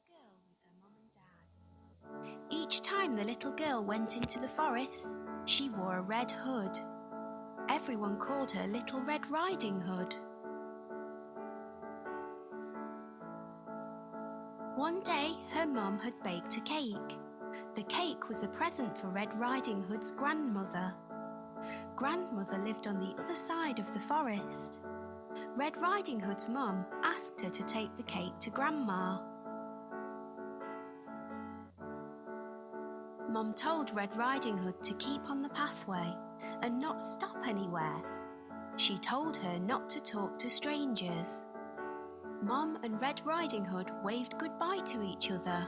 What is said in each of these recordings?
girl with her mum and dad. Each time the little girl went into the forest, she wore a red hood. Everyone called her Little Red Riding Hood. One day, her mum had baked a cake. The cake was a present for Red Riding Hood's grandmother. Grandmother lived on the other side of the forest. Red Riding Hood's mum asked her to take the cake to Grandma. Mum told Red Riding Hood to keep on the pathway and not stop anywhere. She told her not to talk to strangers. Mum and Red Riding Hood waved goodbye to each other.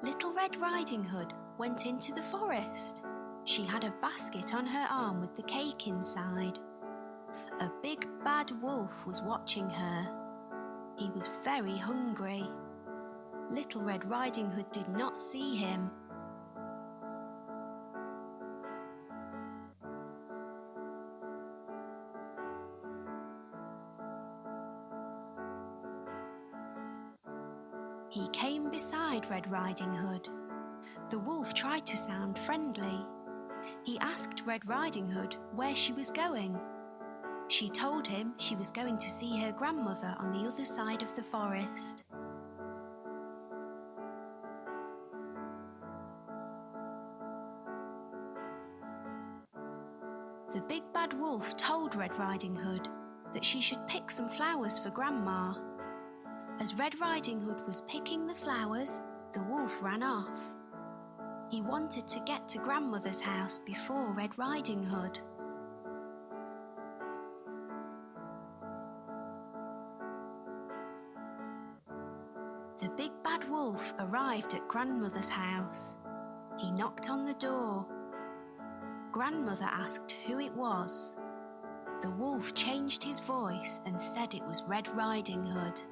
Little Red Riding Hood went into the forest. She had a basket on her arm with the cake inside. A big bad wolf was watching her. He was very hungry. Little Red Riding Hood did not see him. He came beside Red Riding Hood. The wolf tried to sound friendly. He asked Red Riding Hood where she was going. She told him she was going to see her grandmother on the other side of the forest. The big bad wolf told Red Riding Hood that she should pick some flowers for Grandma. As Red Riding Hood was picking the flowers, the wolf ran off. He wanted to get to Grandmother's house before Red Riding Hood. The big bad wolf arrived at Grandmother's house. He knocked on the door. Grandmother asked who it was. The wolf changed his voice and said it was Red Riding Hood.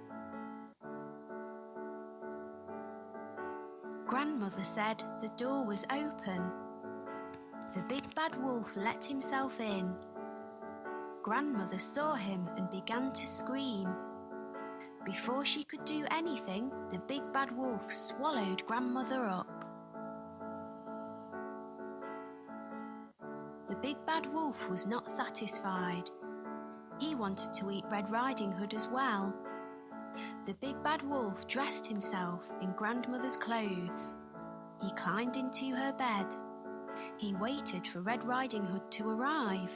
Grandmother said the door was open. The big bad wolf let himself in. Grandmother saw him and began to scream. Before she could do anything, the big bad wolf swallowed Grandmother up. The big bad wolf was not satisfied. He wanted to eat Red Riding Hood as well. The big bad wolf dressed himself in Grandmother's clothes. He climbed into her bed. He waited for Red Riding Hood to arrive.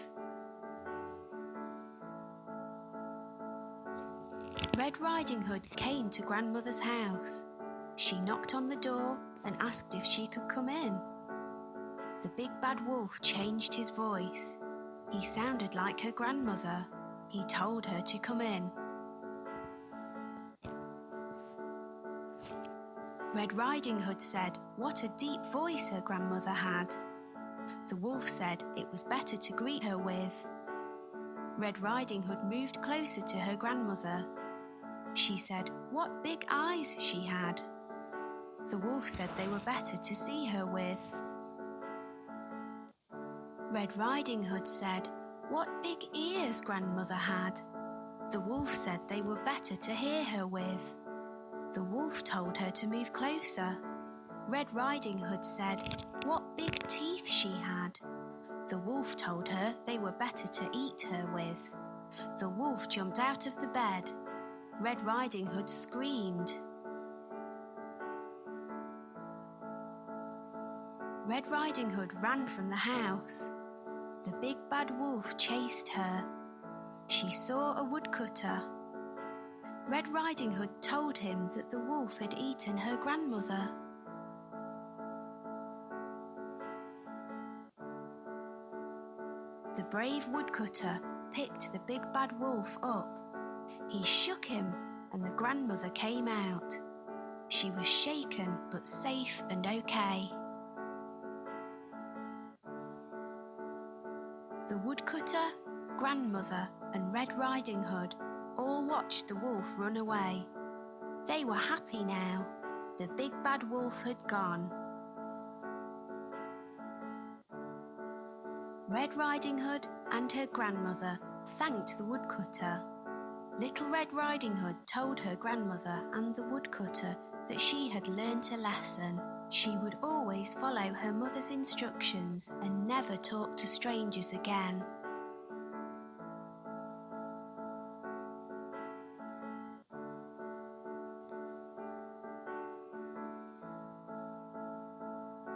Red Riding Hood came to Grandmother's house. She knocked on the door and asked if she could come in. The big bad wolf changed his voice. He sounded like her grandmother. He told her to come in. Red Riding Hood said what a deep voice her grandmother had. The wolf said it was better to greet her with. Red Riding Hood moved closer to her grandmother. She said what big eyes she had. The wolf said they were better to see her with. Red Riding Hood said what big ears grandmother had. The wolf said they were better to hear her with. The wolf told her to move closer. Red Riding Hood said what big teeth she had. The wolf told her they were better to eat her with. The wolf jumped out of the bed. Red Riding Hood screamed. Red Riding Hood ran from the house. The big bad wolf chased her. She saw a woodcutter. Red Riding Hood told him that the wolf had eaten her grandmother. The brave woodcutter picked the big bad wolf up. He shook him and the grandmother came out. She was shaken but safe and okay. The woodcutter, grandmother and Red Riding Hood all watched the wolf run away. They were happy now. The big bad wolf had gone. Red Riding Hood and her grandmother thanked the woodcutter. Little Red Riding Hood told her grandmother and the woodcutter that she had learnt a lesson. She would always follow her mother's instructions and never talk to strangers again.